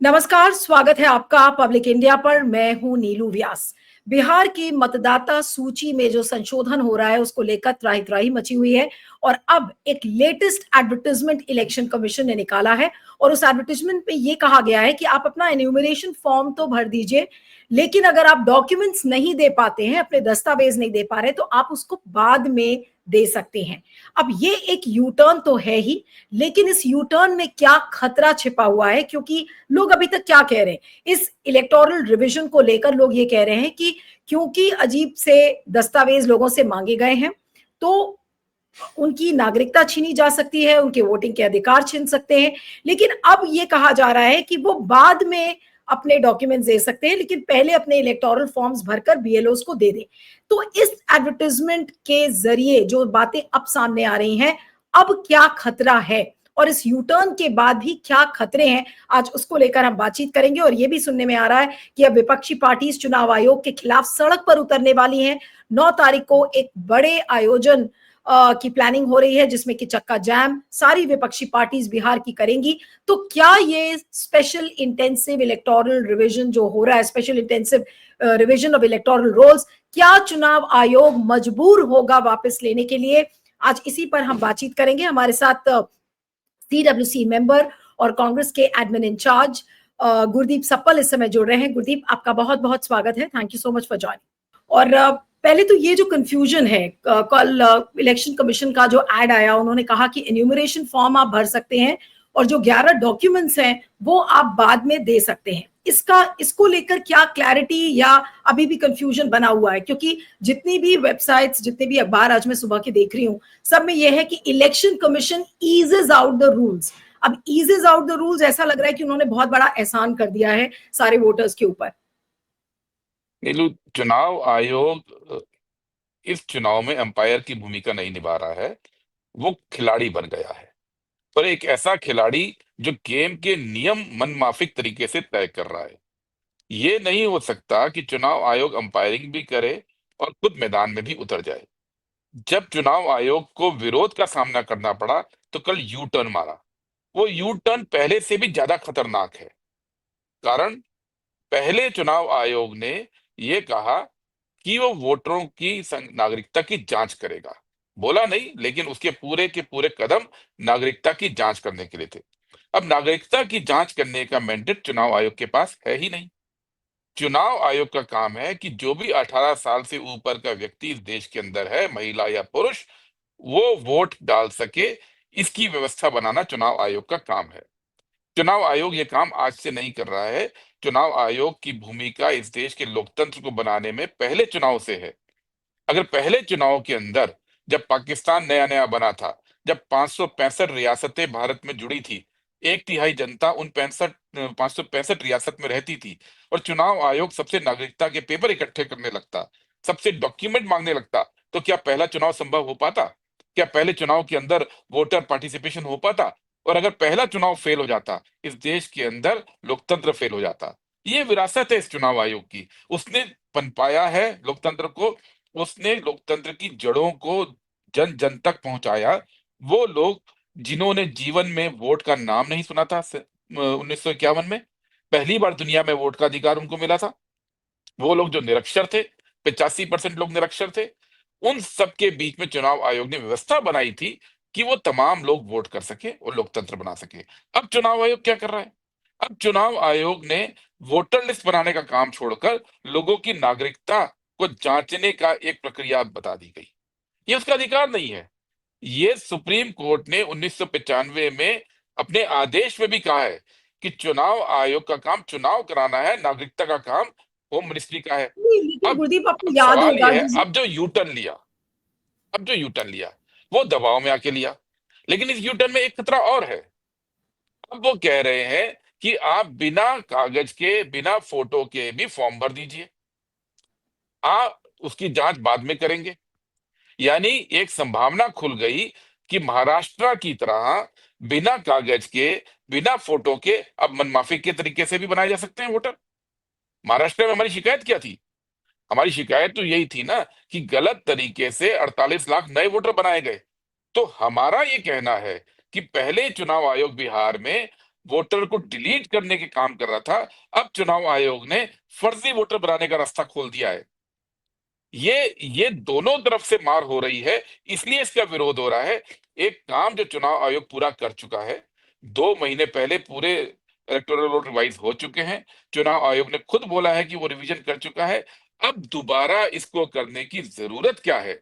नमस्कार, स्वागत है आपका पब्लिक इंडिया पर। मैं हूं नीलू व्यास। बिहार की मतदाता सूची में जो संशोधन हो रहा है उसको लेकर त्राही त्राही मची हुई है और अब एक लेटेस्ट एडवर्टाइजमेंट इलेक्शन कमीशन ने निकाला है और उस एडवर्टाइजमेंट में ये कहा गया है कि आप अपना एन्यूमरेशन फॉर्म तो भर दीजिए, लेकिन अगर आप डॉक्यूमेंट्स नहीं दे पाते हैं, अपने दस्तावेज नहीं दे पा रहे, तो आप उसको बाद में दे सकते हैं। अब ये एक यू टर्न तो है ही, लेकिन इस यू टर्न में क्या खतरा छिपा हुआ है? क्योंकि लोग अभी तक क्या कह रहे हैं इस इलेक्टोरल रिवीजन को लेकर? लोग ये कह रहे हैं कि क्योंकि अजीब से दस्तावेज लोगों से मांगे गए हैं, तो उनकी नागरिकता छीनी जा सकती है, उनके वोटिंग के अधिकार छीन सकते हैं। लेकिन अब ये कहा जा रहा है कि वो बाद में अपने डॉक्यूमेंट्स दे सकते हैं, लेकिन पहले अपने इलेक्टोरल फॉर्म्स भरकर बीएलओस को दे दें। तो इस एडवर्टाइजमेंट के जरिए जो बातें अब सामने आ रही हैं, अब क्या खतरा है और इस यू टर्न के बाद भी क्या खतरे हैं, आज उसको लेकर हम बातचीत करेंगे। और ये भी सुनने में आ रहा है कि अब विपक्षी पार्टी चुनाव आयोग के खिलाफ सड़क पर उतरने वाली हैं। 9 तारीख को एक बड़े आयोजन की प्लानिंग हो रही है, जिसमें कि चक्का जाम सारी विपक्षी पार्टीज बिहार की करेंगी। तो क्या ये स्पेशल इंटेंसिव इलेक्टोरल रिवीजन जो हो रहा है, special intensive revision of electoral rolls, क्या चुनाव आयोग मजबूर होगा वापस लेने के लिए? आज इसी पर हम बातचीत करेंगे। हमारे साथ सीडब्ल्यूसी मेंबर और कांग्रेस के एडमिन इंचार्ज गुरदीप सप्पल इस समय जुड़ रहे हैं। गुरदीप, आपका बहुत बहुत स्वागत है। Thank you so much for joining. और पहले तो ये जो कंफ्यूजन है, कल इलेक्शन कमीशन का जो एड आया, उन्होंने कहा कि एन्यूमरेशन फॉर्म आप भर सकते हैं और जो 11 डॉक्यूमेंट्स हैं वो आप बाद में दे सकते हैं। इसको लेकर क्या क्लैरिटी या अभी भी कंफ्यूजन बना हुआ है? क्योंकि जितनी भी वेबसाइट्स, जितने भी अखबार आज मैं सुबह के देख रही हूँ, सब में यह है कि election commission eases out the rules. अब ईजेस आउट द रूल्स, ऐसा लग रहा है कि उन्होंने बहुत बड़ा एहसान कर दिया है सारे वोटर्स के ऊपर। नीलू, चुनाव आयोग इस चुनाव में अंपायर की भूमिका नहीं निभा रहा है। वो खिलाड़ी बन गया है, पर एक ऐसा खिलाड़ी जो गेम के नियम मनमाफिक तरीके से तय कर रहा है। ये नहीं हो सकता कि चुनाव आयोग अंपायरिंग भी करे और खुद मैदान में भी उतर जाए। जब चुनाव आयोग को विरोध का सामना करना पड़ा तो कल यू टर्न मारा। वो यू टर्न पहले से भी ज्यादा खतरनाक है। कारण, पहले चुनाव आयोग ने ये कहा कि वो वोटरों की नागरिकता की जांच करेगा। बोला नहीं, लेकिन उसके पूरे के पूरे कदम नागरिकता की जांच करने के लिए थे। अब नागरिकता की जांच करने का मैंडेट चुनाव आयोग के पास है ही नहीं। चुनाव आयोग का काम है कि जो भी 18 साल से ऊपर का व्यक्ति इस देश के अंदर है, महिला या पुरुष, वो वोट डाल सके, इसकी व्यवस्था बनाना चुनाव आयोग का काम है। चुनाव आयोग ये काम आज से नहीं कर रहा है। चुनाव आयोग की भूमिका इस देश के लोकतंत्र को बनाने में पहले चुनाव से है। अगर पहले चुनाव के अंदर, जब पाकिस्तान नया नया बना था, जब 565 रियासतें भारत में जुड़ी थी, एक तिहाई जनता उन 565 रियासत में रहती थी, और चुनाव आयोग सबसे नागरिकता के पेपर इकट्ठे करने लगता, सबसे डॉक्यूमेंट मांगने लगता, तो क्या पहला चुनाव संभव हो पाता? क्या पहले चुनाव के अंदर वोटर पार्टिसिपेशन हो पाता? और अगर पहला चुनाव फेल हो जाता, इस देश के अंदर लोकतंत्र फेल हो जाता। ये विरासत है इस चुनाव आयोग की। उसने पनपाया है लोकतंत्र को, उसने लोकतंत्र की जड़ों को जन जन तक पहुंचाया। वो लोग जिन्होंने जीवन में वोट का नाम नहीं सुना था, 1951 में पहली बार दुनिया में वोट का अधिकार उनको मिला था। वो लोग जो निरक्षर थे, 85% लोग निरक्षर थे, उन सबके बीच में चुनाव आयोग ने व्यवस्था बनाई थी कि वो तमाम लोग वोट कर सके और लोकतंत्र बना सके। अब चुनाव आयोग क्या कर रहा है? अब चुनाव आयोग ने वोटर लिस्ट बनाने का काम छोड़कर लोगों की नागरिकता को जांचने का एक प्रक्रिया बता दी गई। ये उसका अधिकार नहीं है। ये सुप्रीम कोर्ट ने 1995 में अपने आदेश में भी कहा है कि चुनाव आयोग का काम चुनाव कराना है, नागरिकता का काम होम मिनिस्ट्री का है। नहीं, लेकिन अब गुरदीप, आपको अब याद सवाल होगा यह है, जिस अब जो यू टर्न लिया, वो दबाव में आके लिया। लेकिन इस यू टर्न में एक खतरा और है। अब वो कह रहे हैं कि आप बिना कागज के, बिना फोटो के भी फॉर्म भर दीजिए, आप उसकी जांच बाद में करेंगे। यानी एक संभावना खुल गई कि महाराष्ट्र की तरह बिना कागज के, बिना फोटो के अब मनमाफी के तरीके से भी बनाए जा सकते हैं वोटर। महाराष्ट्र में हमारी शिकायत क्या थी? हमारी शिकायत तो यही थी ना कि गलत तरीके से 48 लाख नए वोटर बनाए गए। तो हमारा ये कहना है कि पहले चुनाव आयोग बिहार में वोटर को डिलीट करने के काम कर रहा था, अब चुनाव आयोग ने फर्जी वोटर बनाने का रास्ता खोल दिया है। ये दोनों तरफ से मार हो रही है, इसलिए इसका विरोध हो रहा है। एक काम जो चुनाव आयोग पूरा कर चुका है, 2 महीने पहले पूरे इलेक्टोरल रोल रिवाइज हो चुके हैं, चुनाव आयोग ने खुद बोला है कि वो रिवीजन कर चुका है। अब दोबारा इसको करने की जरूरत क्या है?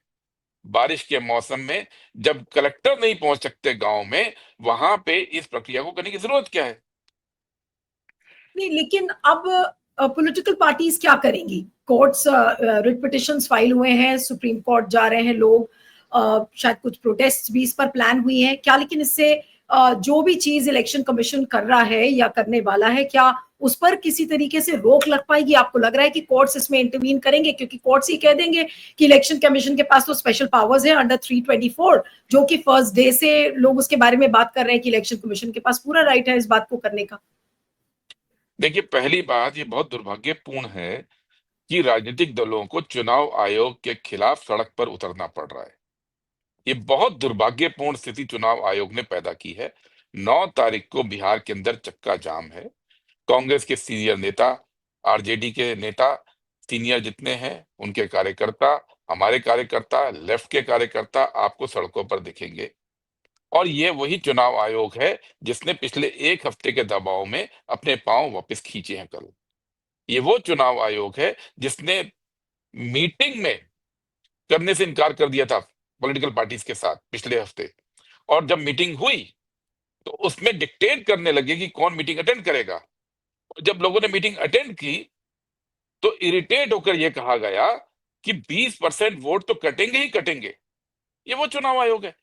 बारिश के मौसम में जब कलेक्टर नहीं पहुंच सकते गांव में, वहां पे इस प्रक्रिया को करने की जरूरत क्या है? नहीं, लेकिन अब पॉलिटिकल पार्टीज क्या करेंगी? कोर्ट्स, रिट पिटिशंस फाइल हुए हैं, सुप्रीम कोर्ट जा रहे हैं लोग, शायद कुछ प्रोटेस्ट भी इस पर प्लान हुई हैं क्या? लेकिन इससे जो भी चीज इलेक्शन कमीशन कर रहा है या करने वाला है, क्या उस पर किसी तरीके से रोक लग पाएगी? आपको लग रहा है कि कोर्ट्स इसमें इंटरवीन करेंगे? क्योंकि कोर्ट्स ही कह देंगे कि इलेक्शन कमीशन के पास तो स्पेशल पावर्स है अंडर 324, जो कि फर्स्ट डे से लोग उसके बारे में बात कर रहे हैं कि इलेक्शन कमीशन के पास पूरा राइट है इस बात को करने का। देखिए, पहली बात, ये बहुत दुर्भाग्यपूर्ण है कि राजनीतिक दलों को चुनाव आयोग के खिलाफ सड़क पर उतरना पड़ रहा है। ये बहुत दुर्भाग्यपूर्ण स्थिति चुनाव आयोग ने पैदा की है। 9 तारीख को बिहार के अंदर चक्का जाम है। कांग्रेस के सीनियर नेता, आरजेडी के नेता, सीनियर जितने हैं, उनके कार्यकर्ता, हमारे कार्यकर्ता, लेफ्ट के कार्यकर्ता आपको सड़कों पर दिखेंगे। और ये वही चुनाव आयोग है जिसने पिछले 1 हफ्ते के दबाव में अपने पांव वापस खींचे हैं कल। ये वो चुनाव आयोग है जिसने मीटिंग में करने से इनकार कर दिया था पॉलिटिकल पार्टीज के साथ पिछले हफ्ते, और जब मीटिंग हुई तो उसमें डिक्टेट करने लगे कि कौन मीटिंग अटेंड करेगा। और जब लोगों ने मीटिंग अटेंड की तो इरिटेट होकर यह कहा गया कि 20% वोट तो कटेंगे ही कटेंगे। ये वो चुनाव आयोग है।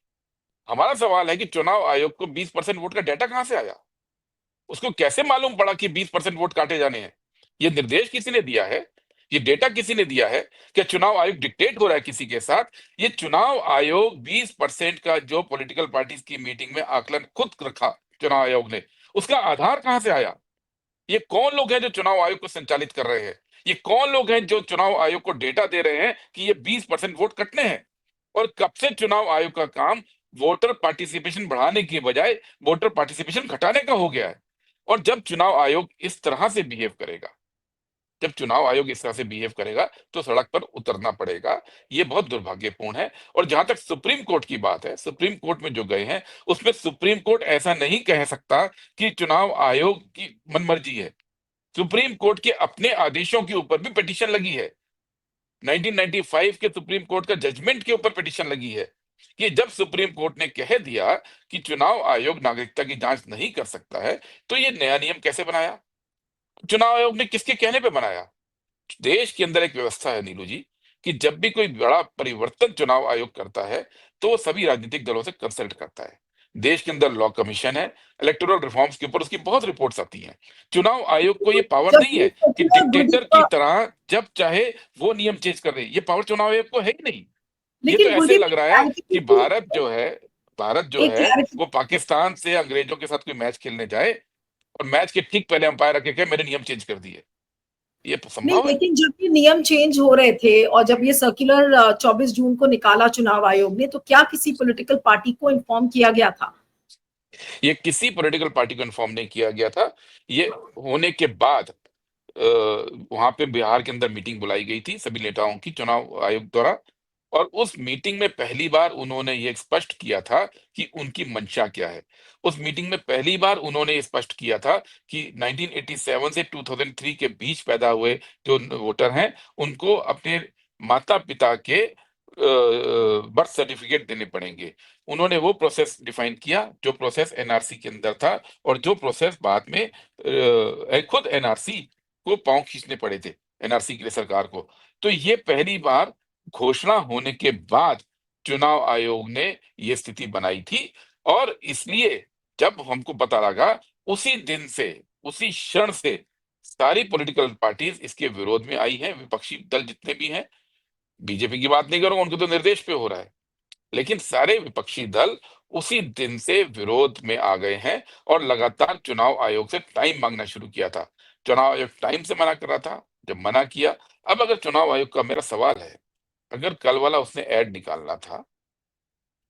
हमारा सवाल है कि चुनाव आयोग को 20% वोट का डाटा कहां से आया? उसको कैसे मालूम पड़ा कि 20% वोट काटे जाने हैं? ये निर्देश किसी ने दिया है? ये डेटा किसी ने दिया है? क्या चुनाव आयोग डिक्टेट हो रहा है किसी के साथ? ये चुनाव आयोग 20% का जो पॉलिटिकल पार्टीज की मीटिंग में आकलन खुद रखा चुनाव आयोग ने, उसका आधार कहां से आया? ये कौन लोग हैं जो चुनाव आयोग को संचालित कर रहे हैं? ये कौन लोग हैं जो चुनाव आयोग को डेटा दे रहे हैं कि ये 20% वोट कटने हैं? और कब से चुनाव आयोग का काम वोटर पार्टिसिपेशन बढ़ाने की बजाय वोटर पार्टिसिपेशन घटाने का हो गया है? और जब चुनाव आयोग इस तरह से बिहेव करेगा, जब चुनाव आयोग इस तरह से बिहेव करेगा, तो सड़क पर उतरना पड़ेगा। ये बहुत दुर्भाग्यपूर्ण है। और जहां तक सुप्रीम कोर्ट की बात है, सुप्रीम कोर्ट में जो गए हैं, उसमें सुप्रीम कोर्ट ऐसा नहीं कह सकता कि चुनाव आयोग की मनमर्जी है। सुप्रीम कोर्ट के अपने आदेशों के ऊपर भी पिटीशन लगी है। 1995 के सुप्रीम कोर्ट का जजमेंट के ऊपर पिटीशन लगी है कि जब सुप्रीम कोर्ट ने कह दिया कि चुनाव आयोग नागरिकता की जांच नहीं कर सकता है, तो ये नया नियम कैसे बनाया? चुनाव आयोग ने किसके कहने पे बनाया? देश के अंदर एक व्यवस्था है नीलू जी, कि जब भी कोई बड़ा परिवर्तन चुनाव आयोग करता है तो वो सभी राजनीतिक दलों से कंसल्ट करता है। देश के अंदर लॉ कमीशन है, इलेक्टोरल रिफॉर्म्स के ऊपर उसकी बहुत रिपोर्ट्स आती हैं। चुनाव आयोग को ये पावर जब नहीं ये है कि सर्कुलर डिक्टेटर की गुरदीप, तरह जब चाहे वो नियम चेंज कर दे। ये पावर चुनाव आयोग को है ही नहीं। ये तो लेकिन ऐसे गुरदीप लग रहा है क्लैरिटी कि थी, भारत जो एक है क्लैरिटी। वो पाकिस्तान से अंग्रेजों के साथ कोई मैच खेलने जाए और मैच के ठीक पहले अंपायर आके कहे मैंने नियम चेंज कर दिए। ये नहीं, संभव है? लेकिन जब ये नियम चेंज हो रहे थे और जब ये सर्कुलर 24 जून को निकाला चुनाव आयोग ने, तो क्या किसी पॉलिटिकल पार्टी को इन्फॉर्म किया गया था? ये किसी पॉलिटिकल पार्टी को इन्फॉर्म नहीं किया गया था। ये होने के बाद वहां पे बिहार के अंदर मीटिंग बुलाई गई थी सभी नेताओं की चुनाव आयोग द्वारा, और उस मीटिंग में पहली बार उन्होंने ये स्पष्ट किया था कि उनकी मंशा क्या है। उस मीटिंग में पहली बार उन्होंने ये स्पष्ट किया था कि 1987 से 2003 के बीच पैदा हुए जो वोटर हैं, उनको अपने माता पिता के बर्थ सर्टिफिकेट देने पड़ेंगे। उन्होंने वो प्रोसेस डिफाइन किया जो प्रोसेस एनआरसी के अंदर था, और जो प्रोसेस बाद में खुद एनआरसी को पांव खींचने पड़े थे, एनआरसी के लिए सरकार को। तो ये पहली बार घोषणा होने के बाद चुनाव आयोग ने ये स्थिति बनाई थी। और इसलिए जब हमको पता लगा, उसी दिन से, उसी क्षण से सारी पॉलिटिकल पार्टीज इसके विरोध में आई हैं। विपक्षी दल जितने भी हैं, बीजेपी की बात नहीं करूंगा, उनके तो निर्देश पे हो रहा है, लेकिन सारे विपक्षी दल उसी दिन से विरोध में आ गए हैं और लगातार चुनाव आयोग से टाइम मांगना शुरू किया था। चुनाव आयोग टाइम से मना कर रहा था। जब मना किया, अब अगर चुनाव आयोग का, मेरा सवाल है, अगर कल वाला उसने ऐड निकालना था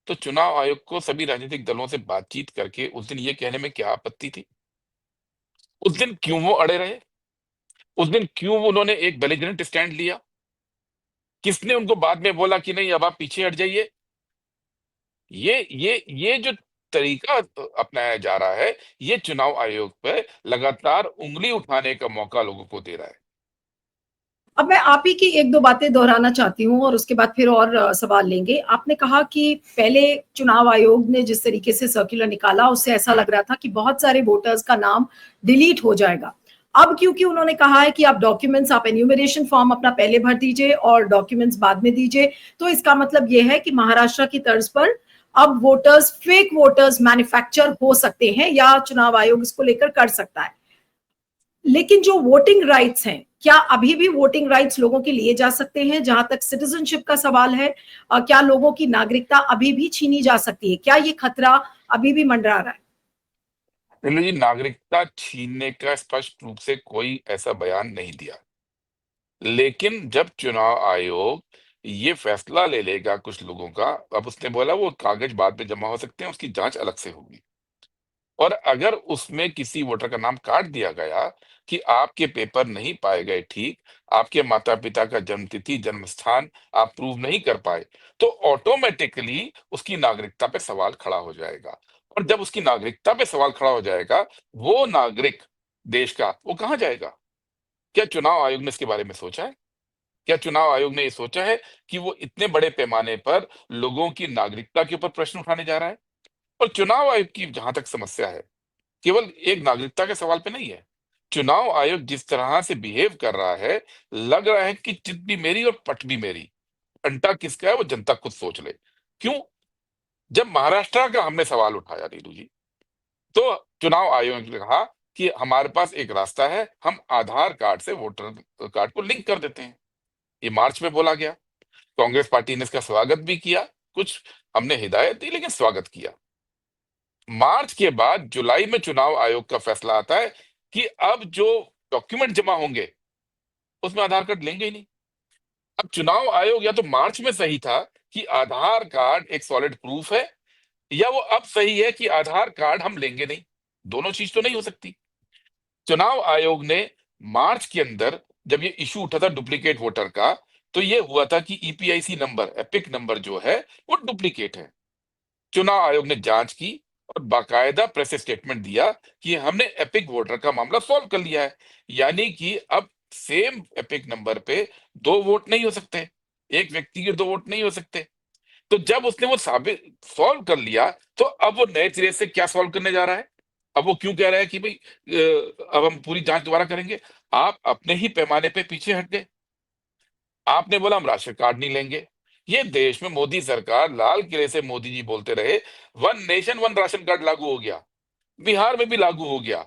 तो चुनाव आयोग को सभी राजनीतिक दलों से बातचीत करके उस दिन ये कहने में क्या आपत्ति थी उस दिन क्यों वो अड़े रहे? उस दिन क्यों उन्होंने एक बेलिजरेंट स्टैंड लिया? किसने उनको बाद में बोला कि नहीं अब आप पीछे हट जाइए? ये जो तरीका अपनाया जा रहा है, ये चुनाव आयोग पे लगातार उंगली उठाने का मौका लोगों को दे रहा है। अब मैं आप ही की एक दो बातें दोहराना चाहती हूँ और उसके बाद फिर और सवाल लेंगे। आपने कहा कि पहले चुनाव आयोग ने जिस तरीके से सर्कुलर निकाला उससे ऐसा लग रहा था कि बहुत सारे वोटर्स का नाम डिलीट हो जाएगा। अब क्योंकि उन्होंने कहा है कि आप डॉक्यूमेंट्स, आप एन्यूमरेशन फॉर्म अपना पहले भर दीजिए और डॉक्यूमेंट्स बाद में दीजिए, तो इसका मतलब ये है कि महाराष्ट्र की तर्ज पर अब वोटर्स, फेक वोटर्स मैन्युफैक्चर हो सकते हैं या चुनाव आयोग इसको लेकर कर सकता है। लेकिन जो वोटिंग राइट्स हैं, क्या अभी भी वोटिंग राइट्स लोगों के लिए जा सकते हैं? जहां तक सिटीजनशिप का सवाल है, क्या लोगों की नागरिकता अभी भी छीनी जा सकती है? क्या ये खतरा अभी भी मंडरा रहा है? नीलू जी, नागरिकता छीनने का स्पष्ट रूप से कोई ऐसा बयान नहीं दिया, लेकिन जब चुनाव आयोग ये फैसला ले लेगा कुछ लोगों का, अब उसने बोला वो कागज बाद में जमा हो सकते हैं, उसकी जांच अलग से होगी। और अगर उसमें किसी वोटर का नाम काट दिया गया कि आपके पेपर नहीं पाए गए ठीक, आपके माता पिता का जन्म तिथि, जन्म स्थान आप प्रूव नहीं कर पाए, तो ऑटोमेटिकली उसकी नागरिकता पे सवाल खड़ा हो जाएगा। और जब उसकी नागरिकता पे सवाल खड़ा हो जाएगा, वो नागरिक देश का वो कहाँ जाएगा? क्या चुनाव आयोग ने इसके बारे में सोचा है? क्या चुनाव आयोग ने ये सोचा है कि वो इतने बड़े पैमाने पर लोगों की नागरिकता के ऊपर प्रश्न उठाने जा रहा है? और चुनाव आयोग की जहां तक समस्या है, केवल एक नागरिकता के सवाल पे नहीं है। चुनाव आयोग जिस तरह से बिहेव कर रहा है, लग रहा है कि चित भी मेरी और पट भी मेरी। अंटा किसका है वो जनता खुद सोच ले। क्यों? जब महाराष्ट्र का हमने सवाल उठाया नीलू जी, तो चुनाव आयोग ने कहा कि हमारे पास एक रास्ता है, हम आधार कार्ड से वोटर कार्ड को लिंक कर देते हैं। ये मार्च में बोला गया। कांग्रेस पार्टी ने इसका स्वागत भी किया, कुछ हमने हिदायत दी लेकिन स्वागत किया। मार्च के बाद जुलाई में चुनाव आयोग का फैसला आता है कि अब जो डॉक्यूमेंट जमा होंगे उसमें आधार कार्ड लेंगे ही नहीं। अब चुनाव आयोग या तो मार्च में सही था कि आधार कार्ड एक सॉलिड प्रूफ है, या वो अब सही है कि आधार कार्ड हम लेंगे नहीं। दोनों चीज तो नहीं हो सकती। चुनाव आयोग ने मार्च के अंदर जब ये इशू उठा था डुप्लीकेट वोटर का, तो ये हुआ था कि ईपीआईसी नंबर, एपिक नंबर जो है वो डुप्लीकेट है। चुनाव आयोग ने जांच की और बाकायदा प्रेस स्टेटमेंट दिया कि हमने एपिक वोटर का मामला सॉल्व कर लिया है। यानी कि अब सेम एपिक नंबर पे दो वोट नहीं हो सकते, एक व्यक्ति के दो वोट नहीं हो सकते। तो जब उसने वो साबित सॉल्व कर लिया, तो अब वो नए सिरे से क्या सॉल्व करने जा रहा है? अब वो क्यों कह रहा है कि भाई अब हम पूरी जांच दोबारा करेंगे? आप अपने ही पैमाने पे पीछे हट गए। आपने बोला हम राशन कार्ड नहीं लेंगे। ये देश में मोदी सरकार, लाल किले से मोदी जी बोलते रहे, one nation one ration card लागू हो गया। बिहार में भी लागू हो गया।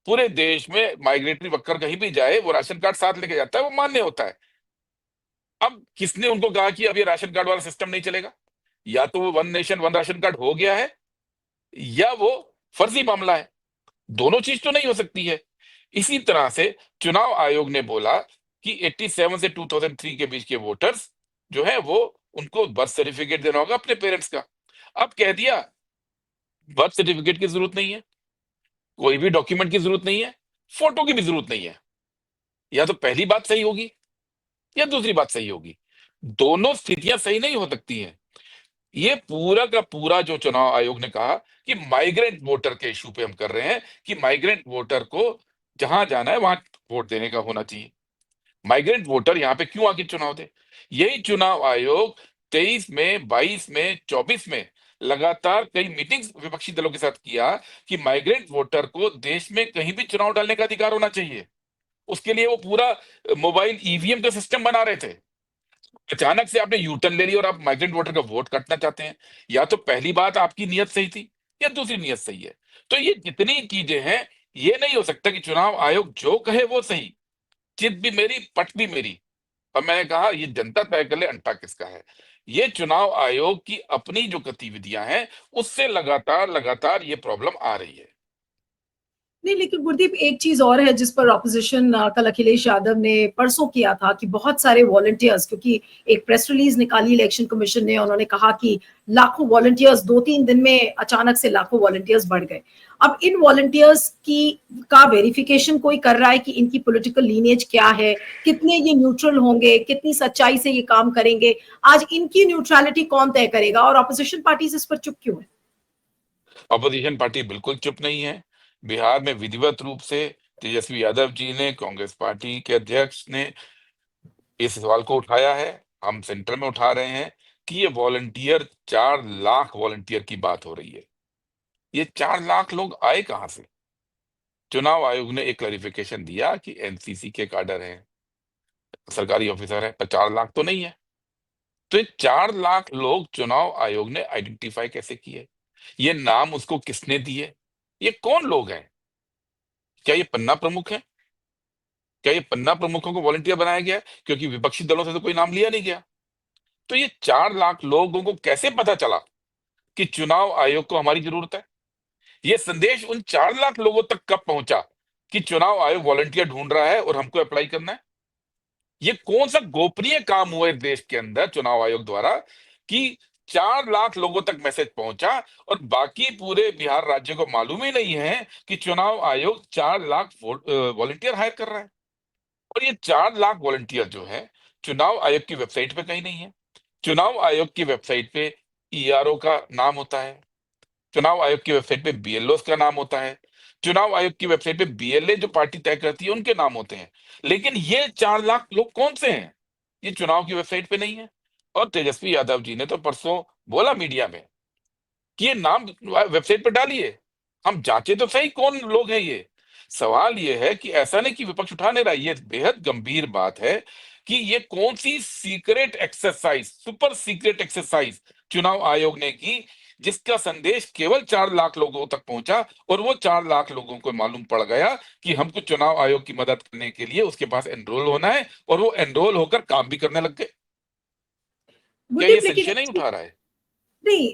पूरे देश में माइग्रेटरी वर्कर कहीं भी जाए, वो राशन कार्ड साथ लेके जाता है, वो मान्य होता है। अब किसने उनको कहा कि अब ये राशन कार्ड वाला सिस्टम नहीं चलेगा? या तो वो one nation one ration card हो गया है, या वो फर्जी मामला है। दोनों चीज तो नहीं हो सकती है। इसी तरह से चुनाव आयोग ने बोला कि 87 से 2003 के बीच के वोटर्स जो है वो, उनको बर्थ सर्टिफिकेट देना होगा अपने पेरेंट्स का। अब कह दिया बर्थ सर्टिफिकेट की जरूरत नहीं है, कोई भी डॉक्यूमेंट की जरूरत नहीं है, फोटो की भी जरूरत नहीं है। या तो पहली बात सही होगी या दूसरी बात सही होगी। दोनों स्थितियां सही नहीं हो सकती हैं। ये पूरा का पूरा जो चुनाव आयोग ने कहा कि माइग्रेंट वोटर के इशू पे हम कर रहे हैं, कि माइग्रेंट वोटर को जहां जाना है वहां वोट देने का होना चाहिए। माइग्रेंट वोटर यहाँ पे क्यों आके चुनाव दे? यही चुनाव आयोग 23 में, 22 में, 24 में लगातार कई मीटिंग्स विपक्षी दलों के साथ किया कि माइग्रेंट वोटर को देश में कहीं भी चुनाव डालने का अधिकार होना चाहिए। उसके लिए वो पूरा मोबाइल ईवीएम का सिस्टम बना रहे थे। अचानक से आपने यू टर्न ले लिया और आप माइग्रेंट वोटर का वोट काटना चाहते हैं। या तो पहली बात आपकी नीयत सही थी, या दूसरी नीयत सही है। तो ये जितनी चीजें हैं, ये नहीं हो सकता कि चुनाव आयोग जो कहे वो सही, चित भी मेरी पट भी मेरी। और मैंने कहा ये जनता तय कर ले अंटा किसका है। ये चुनाव आयोग की अपनी जो गतिविधियां हैं, उससे लगातार लगातार ये प्रॉब्लम आ रही है। नहीं, लेकिन गुरदीप एक चीज और है जिस पर ऑपोजिशन कल अखिलेश यादव ने परसों किया था कि बहुत सारे वॉलंटियर्स, क्योंकि एक प्रेस रिलीज निकाली इलेक्शन कमीशन ने, उन्होंने कहा कि लाखों वॉलंटियर्स 2-3 दिन में अचानक से लाखों वॉलंटियर्स बढ़ गए। अब इन वॉलंटियर्स की का वेरिफिकेशन कोई कर रहा है कि इनकी पॉलिटिकल लीनेज क्या है, कितने ये न्यूट्रल होंगे, कितनी सच्चाई से ये काम करेंगे। आज इनकी न्यूट्रलिटी कौन तय करेगा, और ऑपोजिशन पार्टीज इस पर चुप क्यों है? अपोजिशन पार्टी बिल्कुल चुप नहीं है। बिहार में विधिवत रूप से तेजस्वी यादव जी ने, कांग्रेस पार्टी के अध्यक्ष ने इस सवाल को उठाया है, हम सेंटर में उठा रहे हैं कि ये वॉलंटियर 4 लाख वॉलंटियर की बात हो रही है। ये 4 लाख लोग आए कहां से? चुनाव आयोग ने एक क्लैरिफिकेशन दिया कि एनसीसी के कैडर हैं, सरकारी ऑफिसर है, पर 4 लाख तो नहीं है। तो ये 4 लाख लोग चुनाव आयोग ने आइडेंटिफाई कैसे किए? ये नाम उसको किसने दिए? ये कौन लोग हैं? क्या ये पन्ना प्रमुख है? क्या ये पन्ना प्रमुखों को वॉलंटियर बनाया गया है? क्योंकि विपक्षी दलों से तो कोई नाम लिया नहीं गया। तो ये 4 लाख लोगों को कैसे पता चला कि चुनाव आयोग को हमारी जरूरत है? ये संदेश उन 4 लाख लोगों तक कब पहुंचा कि चुनाव आयोग वॉलंटियर ढूंढ रहा है और हमको अप्लाई करना है? ये कौन सा गोपनीय काम हुआ है देश के अंदर चुनाव आयोग द्वारा कि 4 लाख लोगों तक मैसेज पहुंचा और बाकी पूरे बिहार राज्य को मालूम ही नहीं है कि चुनाव आयोग 4 लाख वॉलंटियर हायर कर रहा है? और ये 4 लाख वॉलंटियर जो है, चुनाव आयोग की वेबसाइट पे कहीं नहीं है। चुनाव आयोग की वेबसाइट पे ईआरओ का नाम होता है, चुनाव आयोग की वेबसाइट पे बीएलओ का नाम होता है, चुनाव आयोग की वेबसाइट पे बीएलए जो पार्टी तय करती है उनके नाम होते हैं। लेकिन ये 4 लाख लोग कौन से हैं? ये चुनाव की वेबसाइट पे नहीं है। और तेजस्वी यादव जी ने तो परसों बोला मीडिया में कि ये नाम वेबसाइट पे डालिए, हम जांचे तो सही कौन लोग हैं ये। सवाल ये है कि ऐसा नहीं कि विपक्ष उठा नहीं रहा, ये बेहद गंभीर बात है कि ये कौन सी secret exercise, super secret exercise चुनाव आयोग ने की, जिसका संदेश केवल 4 लाख लोगों तक पहुंचा और वो 4 लाख लोगों को मालूम पड़ गया कि हमको चुनाव आयोग की मदद करने के लिए उसके पास एनरोल होना है, और वो एनरोल होकर काम भी करने लग गए। क्या ये गुरदीप, लेकिन संशय नहीं उठा रहा है? नहीं,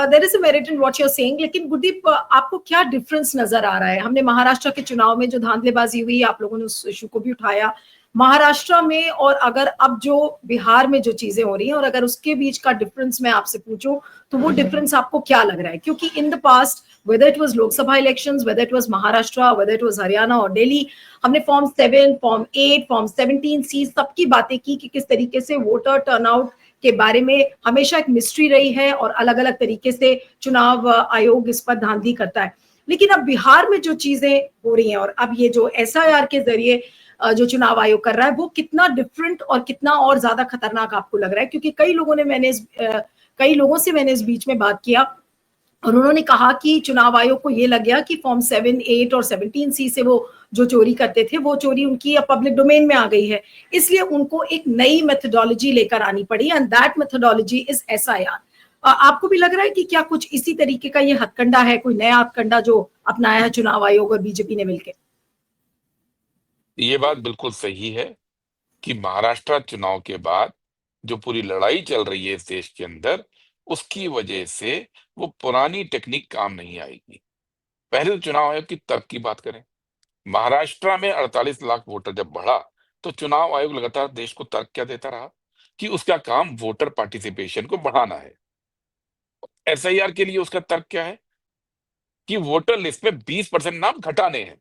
there is a merit in what you are saying, लेकिन गुरदीप, आपको क्या डिफरेंस नजर आ रहा है? हमने महाराष्ट्र के चुनाव में जो धांधलेबाजी हुई, आप लोगों ने उस इशू को भी उठाया महाराष्ट्र में, और अगर अब जो बिहार में जो चीजें हो रही हैं, और अगर उसके बीच का डिफरेंस मैं आपसे पूछूं, तो वो डिफरेंस आपको क्या लग रहा है? क्योंकि in the past, whether it was Lok Sabha elections, whether it was Maharashtra, whether it was Haryana और दिल्ली, हमने फॉर्म 7, फॉर्म 8, फॉर्म 17C सबकी बातें की कि किस तरीके से वोटर टर्नआउट के बारे में हमेशा एक मिस्ट्री रही है, और अलग अलग तरीके से चुनाव आयोग इस पर धांधली करता है। लेकिन अब बिहार में जो चीजें हो रही हैं, और अब ये जो एसआईआर के जरिए जो चुनाव आयोग कर रहा है, वो कितना डिफरेंट और कितना और ज्यादा खतरनाक आपको लग रहा है? क्योंकि कई लोगों से मैंने इस बीच में बात किया, और उन्होंने कहा कि चुनाव आयोग को ये लग गया कि फॉर्म 7, 8 और 17C से वो जो चोरी करते थे, वो चोरी उनकी अब पब्लिक डोमेन में आ गई है, इसलिए उनको एक नई मेथोडोलॉजी लेकर आनी पड़ी, and that methodology is SIR. आपको भी लग रहा है कि क्या कुछ इसी तरीके का ये हथकंडा है, कोई नया हथकंडा जो अपनाया है चुनाव आयोग और बीजेपी ने मिलकर? ये बात बिल्कुल सही है कि महाराष्ट्र चुनाव के बाद जो पूरी लड़ाई चल रही है इस देश के अंदर, उसकी वजह से वो पुरानी टेक्निक काम नहीं आएगी। पहले तो चुनाव आयोग की तर्क की बात करें। महाराष्ट्र में 48 लाख वोटर जब बढ़ा, तो चुनाव आयोग लगातार देश को तर्क क्या देता रहा कि उसका काम वोटर पार्टिसिपेशन को बढ़ाना है। एसआईआर के लिए उसका तर्क क्या है कि वोटर लिस्ट में 20% नाम घटाने हैं।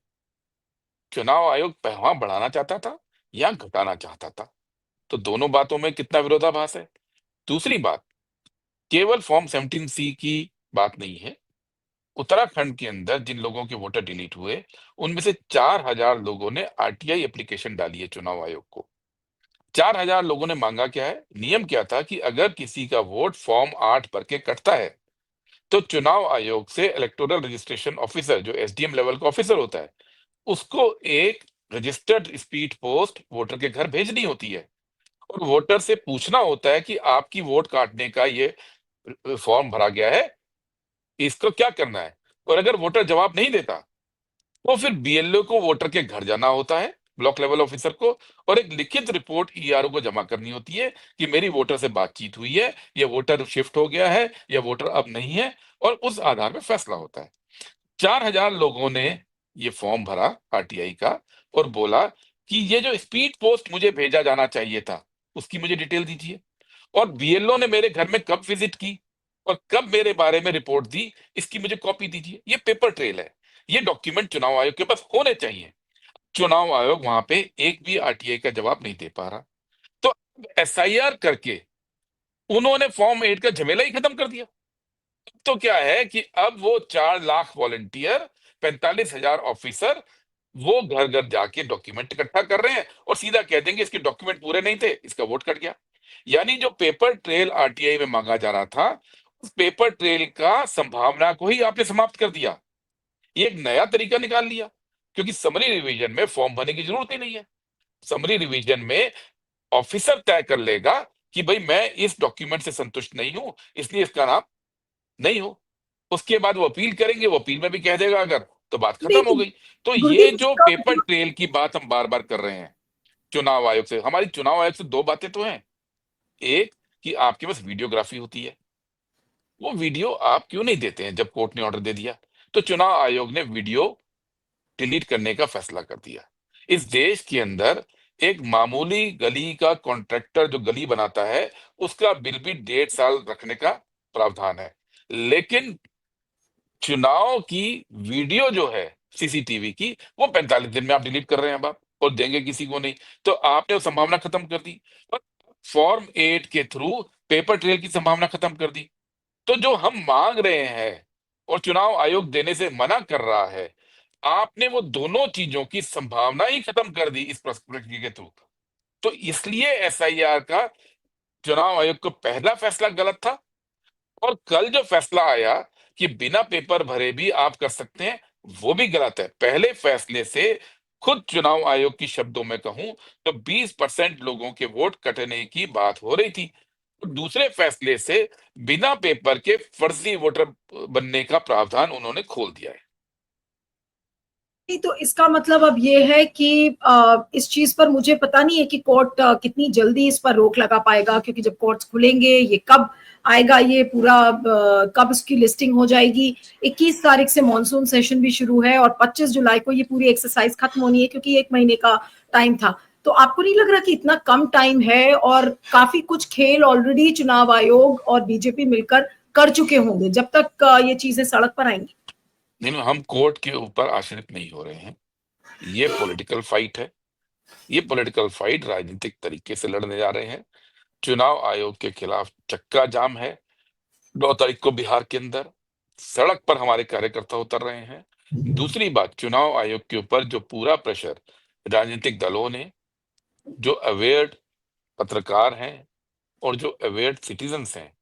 चुनाव आयोग वहां बढ़ाना चाहता था या घटाना चाहता था? तो दोनों बातों में कितना विरोधाभास है। दूसरी बात, केवल फॉर्म 17C की बात नहीं है। उत्तराखंड के अंदर जिन लोगों के वोटर डिलीट हुए, उनमें से 4,000 लोगों ने आरटीआई एप्लीकेशन डाली है चुनाव आयोग को। 4,000 लोगों ने मांगा क्या है? नियम क्या था कि अगर किसी का वोट फॉर्म 8 भर के कटता है, तो चुनाव आयोग से इलेक्टोरल रजिस्ट्रेशन ऑफिसर, जो एसडीएम लेवल का ऑफिसर होता है, उसको एक रजिस्टर्ड स्पीड पोस्ट वोटर के घर भेजनी होती है, और वोटर से पूछना होता है कि आपकी वोट काटने का ये फॉर्म भरा गया है, इसको क्या करना है। और अगर वोटर जवाब नहीं देता, तो फिर बीएलओ को वोटर के घर जाना होता है, ब्लॉक लेवल ऑफिसर को, और एक लिखित रिपोर्ट ईआरओ को जमा करनी होती है कि मेरी वोटर से बातचीत हुई है, ये वोटर शिफ्ट हो गया है या वोटर अब नहीं है, और उस आधार पर फैसला होता है। 4,000 लोगों ने ये फॉर्म भरा आरटीआई का और बोला कि ये जो स्पीड पोस्ट मुझे भेजा जाना चाहिए था उसकी मुझे डिटेल दीजिए, और बीएलओ ने मेरे घर में कब विजिट की और कब मेरे बारे में रिपोर्ट दी, इसकी मुझे कॉपी दीजिए। ये पेपर ट्रेल है, ये डॉक्यूमेंट चुनाव आयोग के पास होने चाहिए। चुनाव आयोग वहां पे एक भी आरटीआई का जवाब नहीं दे पा रहा। तो एसआईआर करके उन्होंने फॉर्म 8 का झमेला ही खत्म कर दिया। तो क्या है कि अब वो 4 लाख वॉलंटियर, 45,000 ऑफिसर, वो घर घर जाके डॉक्यूमेंट इकट्ठा कर रहे हैं और सीधा कह देंगे इसके डॉक्यूमेंट पूरे नहीं थे, इसका वोट कट गया। यानी जो पेपर ट्रेल आरटीआई में मांगा जा रहा था, उस पेपर ट्रेल का संभावना को ही आपने समाप्त कर दिया। ये एक नया तरीका निकाल लिया, क्योंकि समरी रिवीजन में फॉर्म भरने की जरूरत ही नहीं है। समरी रिवीजन में ऑफिसर तय कर लेगा कि भाई मैं इस डॉक्यूमेंट से संतुष्ट नहीं हूं, इसलिए इसका नाम नहीं हो। उसके बाद वो अपील करेंगे, वो अपील में भी कह देगा अगर, तो बात नहीं खत्म हो तो गई। तो ये गुरदीप जो इसका पेपर मतलब ट्रेल की बात हम बार बार कर रहे हैं चुनाव आयोग से, हमारी चुनाव आयोग से दो बातें तो हैं। एक, कि आपके पास वीडियोग्राफी होती है, वो वीडियो आप क्यों नहीं देते हैं जब कोर्ट ने ऑर्डर दे दिया? तो चुनाव आयोग ने वीडियो डिलीट करने का फैसला कर दिया। इस देश के अंदर एक मामूली गली का कॉन्ट्रैक्टर जो गली बनाता है, उसका बिल भी 1.5 साल रखने का प्रावधान है। लेकिन चुनाव की वीडियो जो है सीसीटीवी की, वो 45 दिन में आप डिलीट कर रहे हैं अब आप, और देंगे किसी को नहीं। तो आपने वो संभावना खत्म कर दी और फॉर्म 8 के थ्रू पेपर ट्रेल की संभावना खत्म कर दी। तो जो हम मांग रहे हैं और चुनाव आयोग देने से मना कर रहा है, आपने वो दोनों चीजों की संभावना ही खत्म कर दी इस प्रक्रिया के थ्रू। तो इसलिए एसआईआर का चुनाव आयोग को पहला फैसला गलत था, और कल जो फैसला आया कि बिना पेपर भरे भी आप कर सकते हैं, वो भी गलत है। पहले फैसले से खुद चुनाव आयोग की शब्दों में कहूं तो 20% लोगों के वोट कटने की बात हो रही थी। दूसरे फैसले से बिना पेपर के फर्जी वोटर बनने का प्रावधान उन्होंने खोल दिया है। नहीं तो इसका मतलब अब ये है कि इस चीज पर मुझे पता नहीं है कि कोर्ट कितनी जल्दी इस पर रोक लगा पाएगा, क्योंकि जब कोर्ट्स खुलेंगे ये कब आएगा, ये पूरा कब इसकी लिस्टिंग हो जाएगी। 21 तारीख से मॉनसून सेशन भी शुरू है और 25 जुलाई को ये पूरी एक्सरसाइज खत्म होनी है, क्योंकि 1 महीने का टाइम था। तो आपको नहीं लग रहा कि इतना कम टाइम है और काफी कुछ खेल ऑलरेडी चुनाव आयोग और बीजेपी मिलकर कर चुके होंगे जब तक ये चीजें सड़क पर आएंगी? नहीं, हम कोर्ट के ऊपर आश्रित नहीं हो रहे हैं। ये पॉलिटिकल फाइट है, ये पॉलिटिकल फाइट राजनीतिक तरीके से लड़ने जा रहे हैं। चुनाव आयोग के खिलाफ चक्का जाम है। 9 तारीख को बिहार के अंदर सड़क पर हमारे कार्यकर्ता उतर रहे हैं। दूसरी बात, चुनाव आयोग के ऊपर जो पूरा प्रेशर राजनीतिक दलों ने, जो अवेयर पत्रकार हैं और जो अवेयर सिटीजन्स हैं,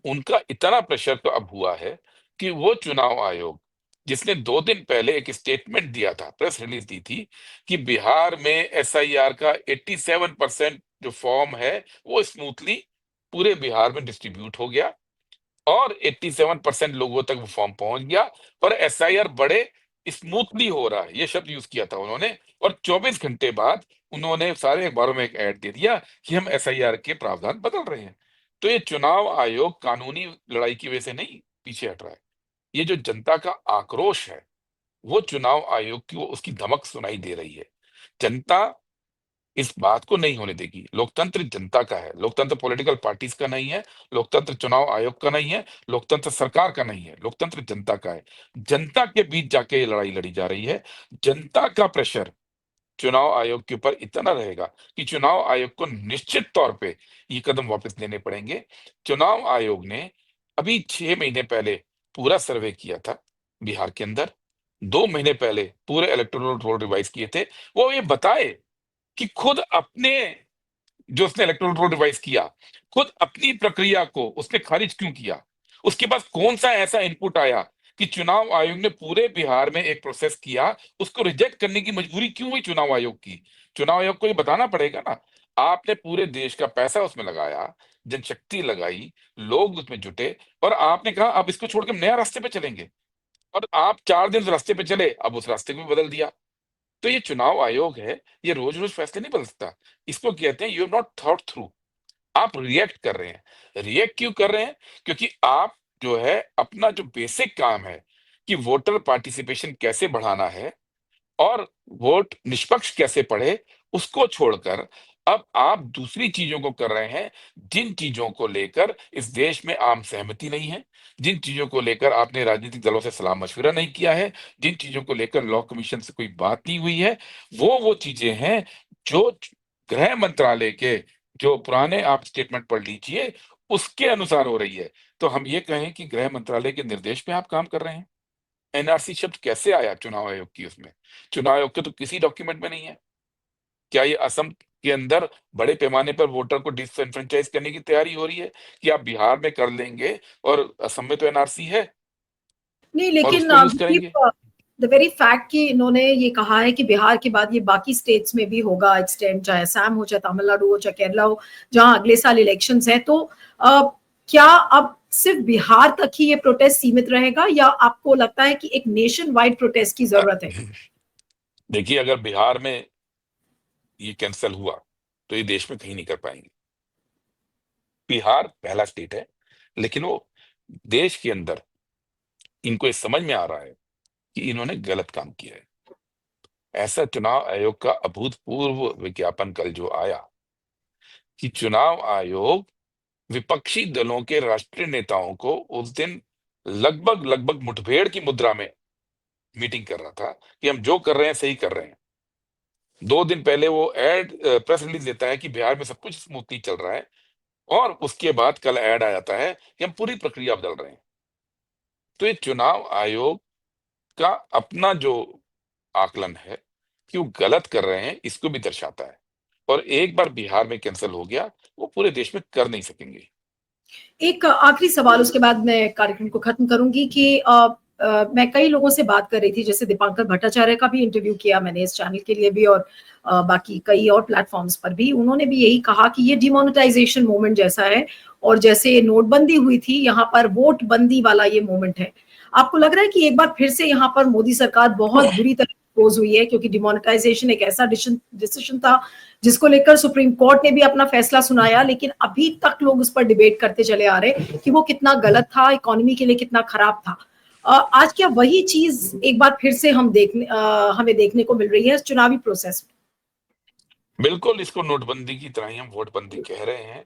उनका इतना प्रेशर तो अब हुआ है कि वो चुनाव आयोग, जिसने 2 दिन पहले एक स्टेटमेंट दिया था, प्रेस रिलीज दी थी कि बिहार में एसआईआर का 87% जो फॉर्म है वो स्मूथली पूरे बिहार में डिस्ट्रीब्यूट हो गया और 87% लोगों तक वो फॉर्म पहुंच गया और एसआईआर बड़े स्मूथली हो रहा है, ये शब्द यूज किया था उन्होंने। और 24 घंटे बाद उन्होंने सारे अखबारों में एक ऐड दे दिया कि हम एसआईआर के प्रावधान बदल रहे हैं। तो ये चुनाव आयोग कानूनी लड़ाई की वजह से नहीं पीछे हट रहा है। ये जो जनता का आक्रोश है, वो चुनाव आयोग की वो उसकी धमक सुनाई दे रही है। जनता इस बात को नहीं होने देगी। लोकतंत्र जनता का है, लोकतंत्र पॉलिटिकल पार्टीज का नहीं है, लोकतंत्र चुनाव आयोग का नहीं है, लोकतंत्र सरकार का नहीं है, लोकतंत्र जनता का है। जनता के बीच जाके ये लड़ाई लड़ी जा रही है। जनता का प्रेशर चुनाव आयोग के ऊपर इतना रहेगा कि चुनाव आयोग को निश्चित तौर पे ये कदम वापस लेने पड़ेंगे। चुनाव आयोग ने अभी 6 महीने पहले पूरा सर्वे किया था बिहार के अंदर, 2 महीने पहले पूरे इलेक्टोरल रोल रिवाइज किए थे। वो ये बताए कि खुद अपने, जो उसने इलेक्टोरल रोल रिवाइज किया, खुद अपनी प्रक्रिया को उसने खारिज क्यों किया। उसके पास कौन सा ऐसा इनपुट आया कि चुनाव आयोग ने पूरे बिहार में एक प्रोसेस किया, उसको रिजेक्ट करने की मजबूरी क्यों हुई चुनाव आयोग की? चुनाव आयोग को ये बताना पड़ेगा ना। आपने पूरे देश का पैसा उसमें लगाया, जनशक्ति लगाई, लोग उसमें जुटे, और आपने कहा अब इसको छोड़ के हम नया रास्ते पे चलेंगे, और आप 4 दिन उस रास्ते पे चले, अब उस रास्ते को भी बदल दिया। तो ये चुनाव आयोग है, ये रोज रोज फैसले नहीं बदलता। इसको कहते हैं you have not thought through. आप रिएक्ट कर रहे हैं। रिएक्ट क्यों कर रहे हैं? क्योंकि आप जो है अपना जो बेसिक काम है कि वोटर पार्टिसिपेशन कैसे बढ़ाना है, और वोट निष्पक्ष कैसे पड़े उसको छोड़कर अब आप दूसरी चीजों को कर रहे हैं, जिन चीजों को लेकर इस देश में आम सहमति नहीं है, जिन चीजों को लेकर आपने राजनीतिक दलों से सलाह मशविरा नहीं किया है, जिन चीजों को लेकर लॉ कमीशन से कोई बात नहीं हुई है, वो चीजें हैं जो गृह मंत्रालय के जो पुराने आप स्टेटमेंट पढ़ लीजिए उसके अनुसार हो रही है। तो हम ये कहें कि गृह मंत्रालय के निर्देश पे आप काम कर रहे हैं। एनआरसी शब्द कैसे आया चुनाव आयोग की उसमें? चुनाव आयोग के तो किसी डॉक्यूमेंट में नहीं है। क्या ये असम के अंदर बड़े पैमाने पर वोटर को डिसएनफ्रेंचाइज करने की तैयारी हो रही है कि आप बिहार में कर लेंगे और असम में तो एनआरसी है नहीं, और लेकिन उसको यूज करेंगे? द वेरी फैक्ट कि इन्होंने ये कहा है कि बिहार के बाद ये बाकी स्टेट्स में भी होगा एक्सटेंड, चाहे असम हो, चाहे तमिलनाडु हो, चाहे केरला हो, जहां अगले साल इलेक्शंस हैं। तो क्या अब सिर्फ बिहार तक ही ये प्रोटेस्ट सीमित रहेगा, या आपको लगता है कि एक नेशन वाइड प्रोटेस्ट की जरूरत है? देखिए, अगर बिहार में ये कैंसिल हुआ तो ये देश में कहीं नहीं कर पाएंगे। बिहार पहला स्टेट है, लेकिन वो देश के अंदर इनको ये समझ में आ रहा है कि इन्होंने गलत काम किया है। ऐसा चुनाव आयोग का अभूतपूर्व विज्ञापन कल जो आया कि चुनाव आयोग विपक्षी दलों के राष्ट्रीय नेताओं को उस दिन लगभग लगभग मुठभेड़ की मुद्रा में मीटिंग कर रहा था कि हम जो कर रहे हैं सही कर रहे हैं। 2 दिन पहले वो प्रेस रिलीज देता है कि बिहार में सब कुछ स्मूथली चल रहा है, और उसके बाद कल ऐड आ जाता है कि हम पूरी प्रक्रिया बदल रहे हैं। तो ये चुनाव आयोग का अपना जो आकलन है कि वो गलत कर रहे हैं, इसको भी दर्शाता है। और एक बार बिहार में कैंसिल हो गया, वो पूरे देश में कर नहीं सकेंगे। एक आखिरी सवाल, उसके बाद मैं कार्यक्रम को खत्म करूंगी कि मैं कई लोगों से बात कर रही थी, जैसे दीपांकर भट्टाचार्य का भी इंटरव्यू किया मैंने इस चैनल के लिए भी, और बाकी कई और प्लेटफॉर्म्स पर भी। उन्होंने भी यही कहा कि ये डिमोनेटाइजेशन मूवमेंट जैसा है, और जैसे नोटबंदी हुई थी, यहाँ पर वोट बंदी वाला ये मूवमेंट है। आपको लग रहा है कि एक बार फिर से यहाँ पर मोदी सरकार बहुत बुरी तरह एक्सपोज हुई है, क्योंकि डिमोनेटाइजेशन एक ऐसा डिसीजन था जिसको लेकर सुप्रीम कोर्ट ने भी अपना फैसला सुनाया, लेकिन अभी तक लोग उस पर डिबेट करते चले आ रहे कि वो कितना गलत था, इकोनॉमी के लिए कितना खराब था। आज क्या वही चीज एक बार फिर से हमें देखने को मिल रही है इस चुनावी प्रोसेस में? बिल्कुल, इसको नोटबंदी की तरह ही हम वोटबंदी कह रहे हैं,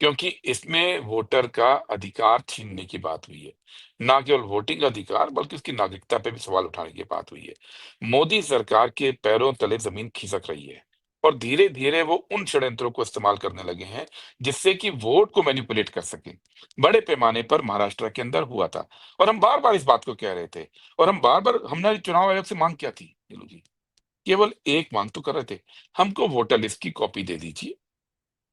क्योंकि इसमें वोटर का अधिकार छीनने की बात हुई है। ना केवल वोटिंग अधिकार, बल्कि उसकी नागरिकता पे भी सवाल उठाने की बात हुई है। मोदी सरकार के पैरों तले जमीन खिसक रही है, और धीरे धीरे वो उन षड्यंत्रों को इस्तेमाल करने लगे हैं जिससे कि वोट को मैनिपुलेट कर सके। बड़े पैमाने पर महाराष्ट्र के अंदर हुआ था, और हम बार बार इस बात को कह रहे थे। और हम बार बार, हमने चुनाव आयोग से मांग क्या थी नीलू जी? केवल एक मांग तो कर रहे थे, हमको वोटर लिस्ट की कॉपी दे दीजिए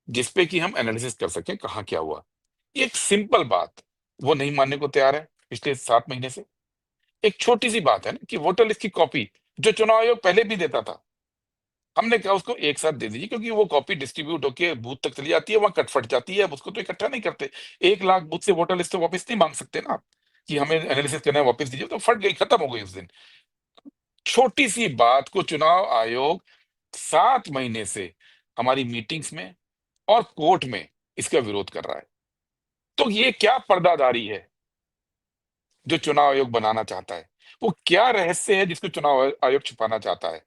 जिसपे कि हम एनालिसिस कर सकें कहाँ क्या हुआ। ये एक सिंपल बात, वो नहीं मानने को तैयार है पिछले 7 महीने से। एक छोटी सी बात है ना कि वोटर लिस्ट की कॉपी, जो चुनाव आयोग पहले भी देता था, हमने कहा उसको एक साथ दे दीजिए, क्योंकि वो कॉपी डिस्ट्रीब्यूट होके बूथ तक चली जाती है, वहां कट फट जाती है। अब उसको तो इकट्ठा नहीं करते। 1 लाख बूथ से वोटर लिस्ट तो वापस नहीं मांग सकते ना आप, कि हमें एनालिसिस करना है वापस दीजिए। तो फट गई, खत्म हो गई उस दिन। छोटी सी बात को चुनाव आयोग 7 महीने से हमारी मीटिंग्स में और कोर्ट में इसका विरोध कर रहा है। तो ये क्या पर्दादारी है जो चुनाव आयोग बनाना चाहता है? वो क्या रहस्य है जिसको चुनाव आयोग छुपाना चाहता है?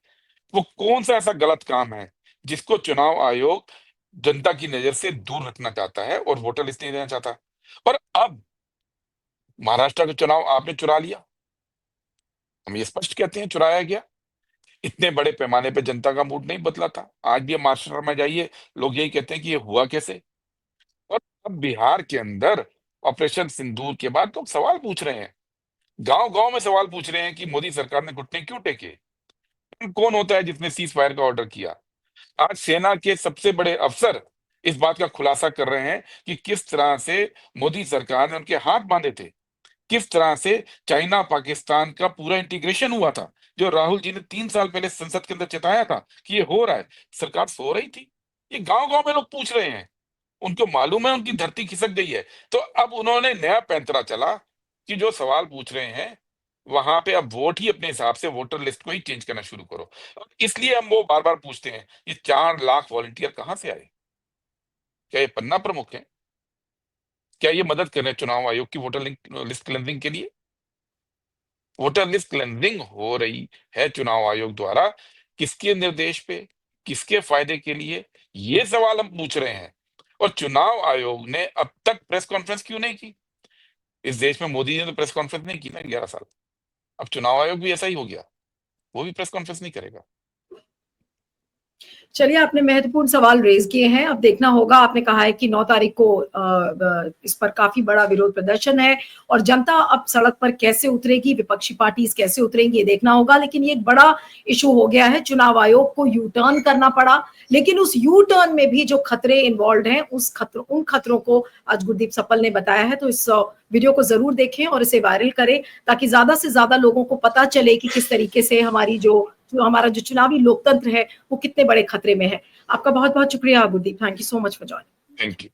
वो कौन सा ऐसा गलत काम है जिसको चुनाव आयोग जनता की नजर से दूर रखना चाहता है और वोटर लिस्ट नहीं देना चाहता? और अब महाराष्ट्र का चुनाव आपने चुरा लिया, हम ये स्पष्ट कहते हैं चुराया गया। इतने बड़े पैमाने पे जनता का मूड नहीं बदला था। आज भी महाराष्ट्र में जाइए, लोग यही कहते हैं कि ये हुआ कैसे। और अब बिहार के अंदर ऑपरेशन सिंदूर के बाद लोग सवाल पूछ रहे हैं, गांव गांव में सवाल पूछ रहे हैं कि मोदी सरकार ने घुटने क्यों टेके? कौन होता है जिसने सीज फायर का ऑर्डर किया? आज सेना के सबसे बड़े अफसर इस बात का खुलासा कर रहे हैं कि किस तरह से मोदी सरकार ने उनके हाथ बांधे थे, किस तरह से चाइना पाकिस्तान का पूरा इंटीग्रेशन हुआ था, जो राहुल जी ने 3 साल पहले संसद के अंदर चेताया था कि ये हो रहा है। सरकार सो रही थी। ये गांव गांव में लोग पूछ रहे हैं, उनको मालूम है उनकी धरती खिसक गई है। तो अब उन्होंने नया पैंतरा चला कि जो सवाल पूछ रहे हैं वहां पे अब वोट ही अपने हिसाब से, वोटर लिस्ट को ही चेंज करना शुरू करो। और इसलिए हम वो बार बार पूछते हैं, ये 4 लाख वॉलंटियर कहाँ से आए? क्या ये पन्ना प्रमुख है? क्या ये मदद कर रहे हैं चुनाव आयोग की वोटर लिस्ट क्लेंजिंग के लिए? वोटर लिस्ट क्लेंजिंग हो रही है चुनाव आयोग द्वारा, किसके निर्देश पे, किसके फायदे के लिए, ये सवाल हम पूछ रहे हैं। और चुनाव आयोग ने अब तक प्रेस कॉन्फ्रेंस क्यों नहीं की? इस देश में मोदी ने तो प्रेस कॉन्फ्रेंस नहीं की ना 11 साल। अब चुनाव आयोग भी ऐसा ही हो गया, वो भी प्रेस कॉन्फ्रेंस नहीं करेगा। चलिए, आपने महत्वपूर्ण सवाल रेज किए हैं। अब देखना होगा, आपने कहा है कि 9 तारीख को इस पर काफी बड़ा विरोध प्रदर्शन है और जनता अब सड़क पर कैसे उतरेगी, विपक्षी पार्टीज कैसे उतरेंगी, ये देखना होगा। लेकिन ये एक बड़ा इशू हो गया है, चुनाव आयोग को यू टर्न करना पड़ा। लेकिन उस यू टर्न में भी जो खतरे इन्वॉल्व हैं, उन खतरों को आज गुरदीप सप्पल ने बताया है। तो इस वीडियो को जरूर देखें और इसे वायरल करें, ताकि ज्यादा से ज्यादा लोगों को पता चले कि किस तरीके से हमारा जो चुनावी लोकतंत्र है वो कितने बड़े खतरे में है। आपका बहुत बहुत शुक्रिया Gurdeep, thank you so much for joining. Thank you.